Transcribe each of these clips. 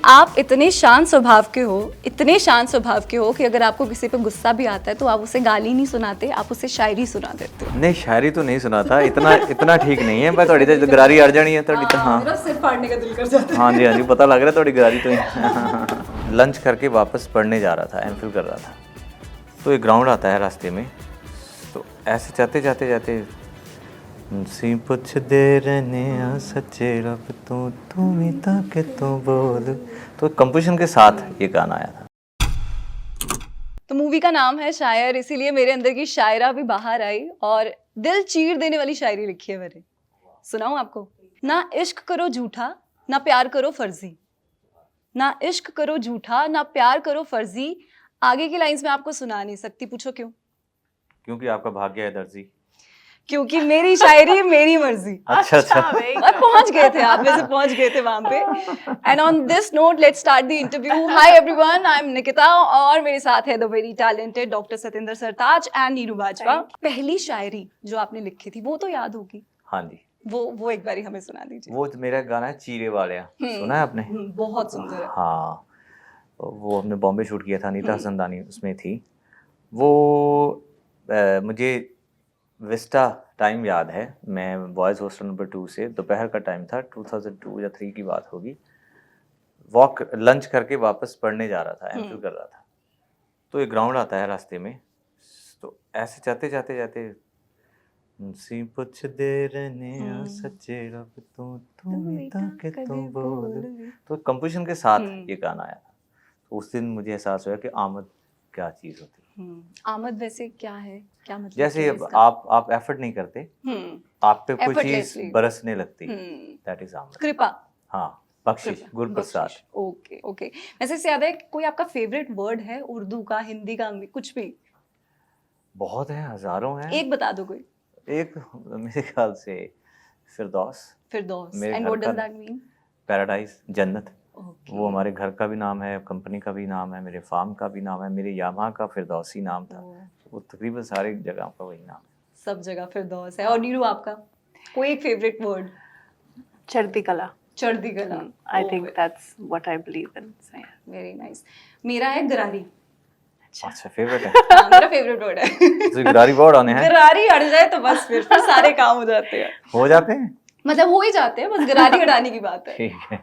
आप इतने शांत स्वभाव के हो, इतने शांत स्वभाव के हो कि अगर आपको किसी पे गुस्सा भी आता है तो आप उसे गाली नहीं सुनाते, आप उसे शायरी सुना देते हो। नहीं शायरी तो नहीं सुनाता, इतना ठीक नहीं है, पर थोड़ी तो गरारी अड़ जानी है थोड़ी तो। हाँ मेरा सिर फाड़ने का दिल कर जाता है। हाँ जी पता लग रहा है थोड़ी गरारी तो ही। लंच करके वापस पढ़ने जा रहा था, एमफिल कर रहा था, तो एक ग्राउंड आता है रास्ते में, तो ऐसे जाते जाते जाते सी पुछ दे रहने सच्चे रब तू ही ताके तू बोल, तो कंपोजिशन के साथ ये गाना आया था। तो मूवी का नाम है शायर, इसीलिए मेरे अंदर की शायरा भी बाहर आई और दिल चीर देने वाली शायरी लिखी है मैंने। सुनाऊं आपको? ना इश्क करो झूठा, ना प्यार करो फर्जी, ना इश्क करो झूठा, ना प्यार करो फर्जी। आगे की लाइंस में आपको सुना नहीं सकती, पूछो क्यों? क्योंकि आपका भाग्य है दर्जी। क्योंकि मेरी शायरी मेरी मर्जी। अच्छा और पहुंच गए थे, आप वैसे पहुंच गए थे वहां पे। And on this note let's start the interview. Hi everyone, I am Nikita और मेरे साथ है the very talented doctor Satendra Sartaj and Neeru Bajwa. पहली शायरी जो आपने लिखी थी वो तो याद होगी। हाँ जी, वो एक बारी हमें सुना दीजिए। वो मेरा गाना है चीरे वालिया, सुना है आपने? बहुत सुंदर है। हाँ, वो हमने बॉम्बे शूट किया था, अनीता हसनदानी उसमें थी। वो मुझे विस्टा टाइम याद है, मैं बॉयज़ हॉस्टल नंबर 2 से दोपहर का टाइम था, 2002 या 3 की बात होगी। वॉक लंच करके वापस पढ़ने जा रहा था, एमफिल कर रहा था, तो एक ग्राउंड आता है रास्ते में, तो ऐसे जाते जाते जाते सी पुछ दे रहने सच्चे रब तू ही ताके तू बोल, तो कंपोजिशन के साथ ये गाना आया था। तो उस दिन मुझे एहसास हुआ कि आमद क्या चीज़ होती है। आमद वैसे क्या है, क्या मतलब? जैसे आप एफर्ट नहीं करते, आप पे कोई चीज बरसने लगती, दैट इज आमद। कृपा। हाँ, बख्शिश, गुरप्रसाद। Okay okay. वैसे इससे याद है, कोई आपका फेवरेट वर्ड है उर्दू का, हिंदी का, कुछ भी? बहुत है, हजारों हैं। एक बता दो कोई। एक मेरे ख्याल से फिरदौस। फिरदौस। मेरे एंड घर व्हाट का डज दैट मीन? पैराडाइज, जन्नत। ओके। वो हमारे घर का भी नाम है, कंपनी का भी नाम है, मेरे फार्म का भी नाम है, मेरे यामा का फिरदौसी नाम था। वो तकरीबन सारी जगह का वही नाम है। सब जगह फिरदौस है। और नीरू आपका कोई एक फेवरेट वर्ड? चढ़ती कला। चढ़ती कला। I think that's what I believe in. Very nice. मेरा है गरारी। अच्छा, फेवरेट है। हाँ, मेरा फेवरेट वर्ड है। तो गरारी वर्ड आने हैं। गरारी अड़ जाए तो बस फिर सारे काम हो जाते हैं। हो जाते हैं, मतलब हो ही जाते हैं, बस गरारी हटाने की बात है। ठीक है।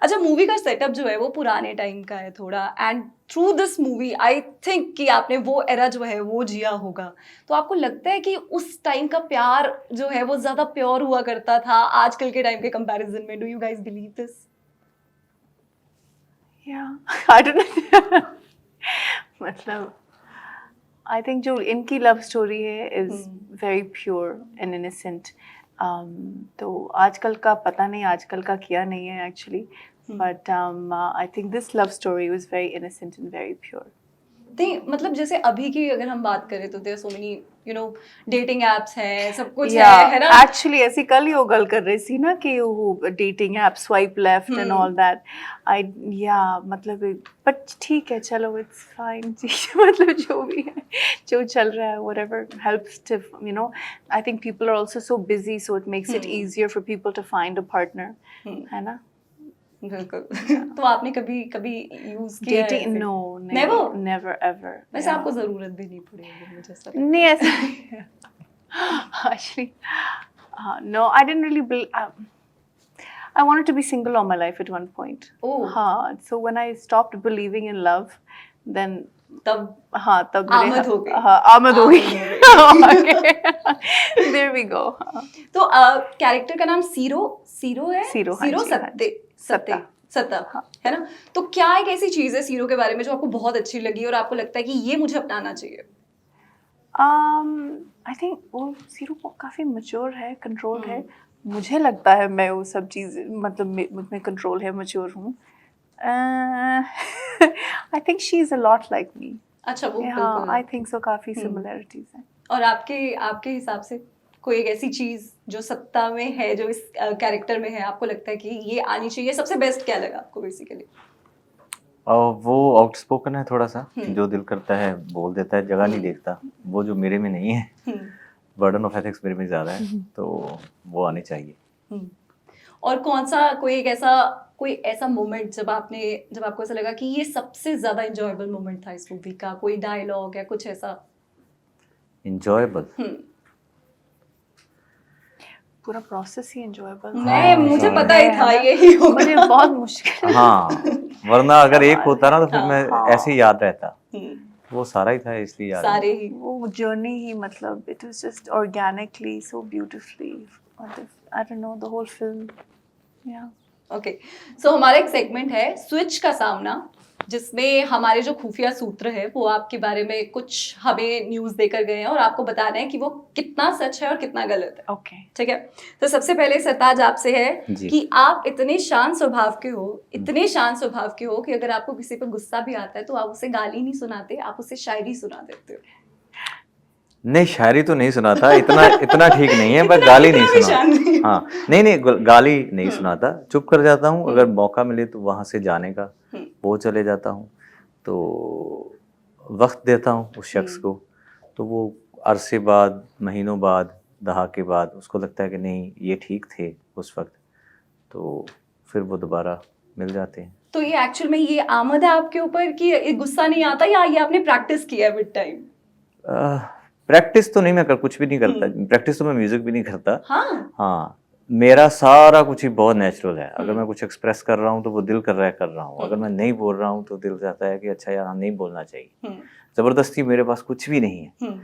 अच्छा, मूवी का सेटअप जो है वो पुराने टाइम का है थोड़ा, and through this movie I think कि आपने वो एरा जो है वो जिया होगा। तो आपको लगता है कि उस टाइम का प्यार जो है वो ज्यादा प्योर हुआ करता था आजकल के टाइम के कंपैरिजन में? Do you guys believe this? या आई डोंट नो। मतलब आई थिंक जो इनकी लव स्टोरी है is very pure and innocent. तो आजकल का पता नहीं, आजकल का किया नहीं है actually, but I think this love story was very innocent and very pure. नहीं, मतलब जैसे अभी की अगर हम बात करें तो there so many dating apps हैं, सब कुछ है ना? एक्चुअली ऐसी कल ही वो गल कर रही थी ना कि वो dating app swipe left and all that. मतलब बट ठीक है, चलो इट्स फाइन। मतलब जो भी है, जो चल रहा है, whatever helps to I think people are also so busy, so it makes it easier for people to find a partner, है ना? बिल्कुल। तो आपने कभी यूज किया है? डेटिंग? No, never ever. वैसे आपको जरूरत भी नहीं पड़ेगी, मुझे ऐसा लगता है। नहीं ऐसा actually no, I didn't really I wanted to be single all my life at one point. So when I stopped believing in love, then तब आमद हो गई। आमद हो गई। There we go. तो कैरेक्टर का नाम सीरो है? सीरो सत्ता, है ना? तो क्या एक ऐसी चीज है सीरो के बारे में जो आपको बहुत अच्छी लगी और आपको लगता है कि ये मुझे अपनाना चाहिए? आई थिंक वो सीरो काफ़ी मैच्योर है, कंट्रोल है। मुझे लगता है मैं वो सब चीज़, मतलब मुझ में कंट्रोल है, मैच्योर हूँ। I think she is a lot like me. अच्छा, वो हाँ, आई थिंक सो, काफ़ी सिमिलरिटीज हैं। और आपके हिसाब से कोई एक ऐसी चीज जो सत्ता में है, जो इस कैरेक्टर में है, आपको लगता है कि ये आनी चाहिए? सबसे बेस्ट क्या लगा आपको बेसिकली? वो आउटस्पोकन है थोड़ा सा, जो दिल करता है बोल देता है, जगह नहीं देखता, वो जो मेरे में नहीं है। बर्डन ऑफ एथिक्स मेरे में ज़्यादा है, तो वो आनी चाहिए। और कौन सा कोई ऐसा मोमेंट जब आपको ऐसा लगा कि ये सबसे ज्यादा इंजॉयबल मोमेंट था इस मूवी का, कोई डायलॉग या कुछ ऐसा? इंजॉयबल, पूरा प्रोसेस ही एंजॉयबल मुझे पता ही था यही होगा। मुझे बहुत मुश्किल हाँ, वरना अगर एक होता ना तो फिर मैं हाँ। ऐसे ही याद रहता। वो सारा ही था इसलिए याद है। सारे ही वो जर्नी ही मतलब it was just organically so beautifully, I don't know the whole film या ओके। सो हमारा एक सेगमेंट है स्विच का सामना, जिसमें हमारे जो खुफिया सूत्र है वो आपके बारे में कुछ हमें न्यूज़ देकर गए हैं और आपको बताना है कि वो कितना सच है और कितना गलत है। ओके ठीक है, तो सबसे पहले सरताज आपसे है जी। कि आप इतने शांत स्वभाव के हो कि अगर आपको किसी पर गुस्सा भी आता है तो आप उसे गाली नहीं सुनाते, आप उसे शायरी सुना देते हो। नहीं, शायरी तो नहीं सुनाता, इतना ठीक नहीं है, पर गाली नहीं इतना भी शांत सुनाता। नहीं। हाँ, नहीं गाली नहीं सुनाता, चुप कर जाता हूँ। अगर मौका मिले तो वहां से जाने का वो चले जाता हूँ, तो वक्त देता हूँ उस शख्स को, तो वो अरसे बाद, महीनों बाद, दहाके बाद उसको लगता है कि नहीं ये ठीक थे उस वक्त, तो फिर वो दोबारा मिल जाते हैं। तो ये एक्चुअल में ये आमद है आपके ऊपर कि ये गुस्सा नहीं आता, या ये आपने प्रैक्टिस किया है विद टाइम? प्रैक्टिस तो नहीं, मैं कुछ भी नहीं करता। प्रैक्टिस तो मैं म्यूजिक भी नहीं करता। हाँ मेरा सारा कुछ ही बहुत नेचुरल है। अगर मैं कुछ एक्सप्रेस कर रहा हूँ तो वो दिल कर रहा है कर रहा हूँ, अगर मैं नहीं बोल रहा हूँ तो दिल चाहता है कि अच्छा यार नहीं बोलना चाहिए। जबरदस्ती मेरे पास कुछ भी नहीं है।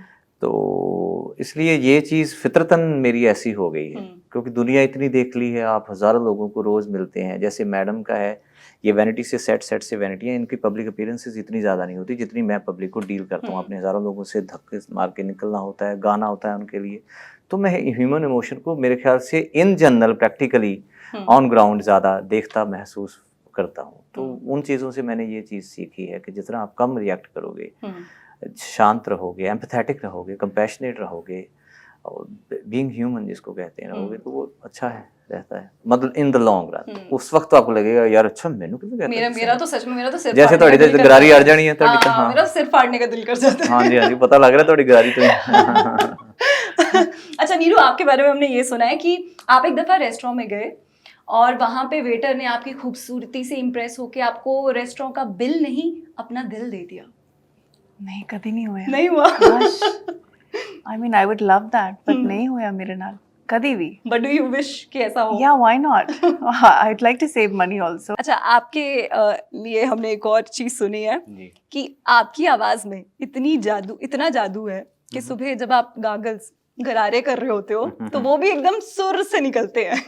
तो इसलिए ये चीज़ फितरतन मेरी ऐसी हो गई है, क्योंकि दुनिया इतनी देख ली है, आप हज़ारों लोगों को रोज़ मिलते हैं। जैसे मैडम का है, ये वैनिटी से सेट से वैनिटी है, इनकी पब्लिक अपीयरेंसेस इतनी ज़्यादा नहीं होती जितनी मैं पब्लिक को डील करता हूँ। अपने हज़ारों लोगों से धक्के मार के निकलना होता है, गाना होता है उनके लिए। तो मैं ह्यूमन इमोशन को मेरे ख्याल से in general practically on ground ज़्यादा देखता महसूस करता हूँ। तो उन चीज़ों से मैंने ये चीज़ सीखी है कि जितना आप कम रिएक्ट करोगे, शांत रहोगे, एम्पैथेटिक रहोगे, कंपैशनेट रहोगे, और बीइंग ह्यूमन जिसको कहते हैं रहोगे, तो वो अच्छा है रहता है, मतलब इन द लॉन्ग रन। उस वक्त तो आपको लगेगा यार अच्छा मैंने क्यों कहता है, मेरा तो सच में मेरा तो सिर जैसे फाड़ने का थोड़ी दिल कर गरारी जाता अड़ जानी है थोड़ी। हाँ, हाँ, मेरा सिर फाड़ने का दिल कर जाता है। हाँ जी पता लग रहा है थोड़ी गरारी तो। अच्छा नीरू, आपके बारे में हमने ये सुना है कि आप एक दफा रेस्टोरेंट में गए और वहां पे वेटर ने आपकी खूबसूरती से इम्प्रेस होके आपको रेस्टोरेंट का बिल नहीं अपना दिल दे दिया। नहीं, कभी नहीं हुआ। नहीं हुआ? I mean I would love that, but नहीं हुआ मेरे नाल कभी भी। बट डू यू विश कि ऐसा हो? या why not, I would like to save money also. अच्छा, आपके लिए हमने एक और चीज सुनी है कि आपकी आवाज में इतना जादू है कि सुबह जब आप गागल्स गरारे कर रहे होते हो तो वो भी एकदम सुर से निकलते हैं।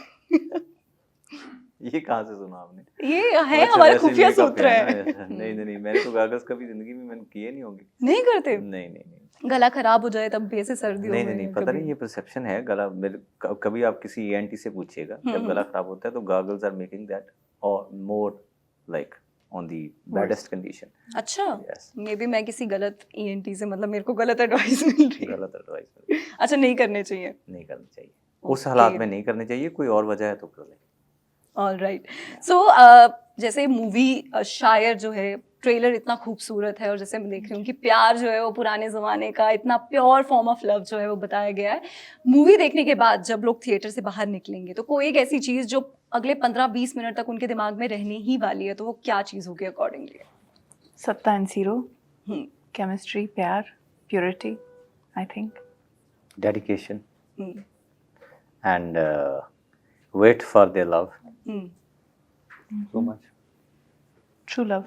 ये कहाँ से सुना आपने? ये है अच्छा, हमारे वैसे खुफिया makeup सूत्र है है। ना? नहीं मैंने तो कागज कभी जिंदगी में मैंने किए नहीं होंगे। नहीं करते? नहीं। गला खराब हो जाए तब भी ऐसे सर्दियों में? नहीं पता नहीं, ये परसेप्शन है। गला कभी आप किसी ENT से पूछिएगा, जब गला खराब होता है तो गागल्स आर मेकिंग दैट और more like on the baddest condition. अच्छा, मे बी मैं किसी गलत ENT से, मतलब मेरे को गलत एडवाइस मिल रही है। गलत एडवाइस अच्छा, नहीं करने चाहिए? नहीं करनी चाहिए, उस हालात में नहीं करने चाहिए। कोई और वजह है तो कर लें। ऑलराइट। सो जैसे मूवी शायर जो है, ट्रेलर इतना खूबसूरत है और जैसे मैं देख रही हूँ कि प्यार जो है वो पुराने ज़माने का इतना प्योर फॉर्म ऑफ लव जो है वो बताया गया है। मूवी देखने के बाद जब लोग थिएटर से बाहर निकलेंगे तो कोई एक ऐसी चीज़ जो अगले 15-20 मिनट तक उनके दिमाग में रहने ही वाली है, तो वो क्या चीज़ होगी अकॉर्डिंगली? सत्ता एंड जीरो, केमिस्ट्री, प्यार, purity, I think dedication and wait for their love so much. True love.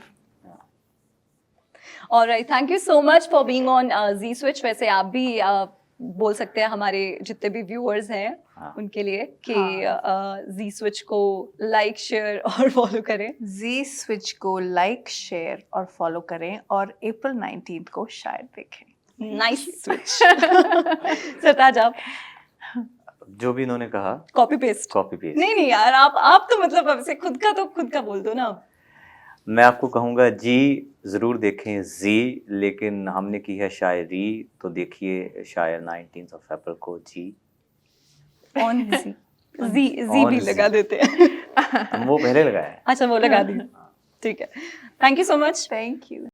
Alright, thank you so much for being on G Switch. वैसे आप भी बोल सकते हैं हमारे जितने भी व्यूअर्स हैं उनके लिए कि जी स्विच को लाइक, शेयर और फॉलो करें। जी स्विच को लाइक, शेयर और फॉलो करें और अप्रैल 19 को शायद देखें। Nice switch. सरताज आप? जो भी इन्होंने कहा कॉपी पेस्ट। नहीं यार, आप तो मतलब अब से खुद का बोल दो ना। मैं आपको कहूँगा जी ज़रूर देखें जी, लेकिन हमने की है शायरी, तो देखिए शायर 19 अप्रैल को जी ऑन जी भी लगा देते हैं। वो पहले लगाया है। अच्छा, वो लगा दी। ठीक है, thank you so much. Thank you.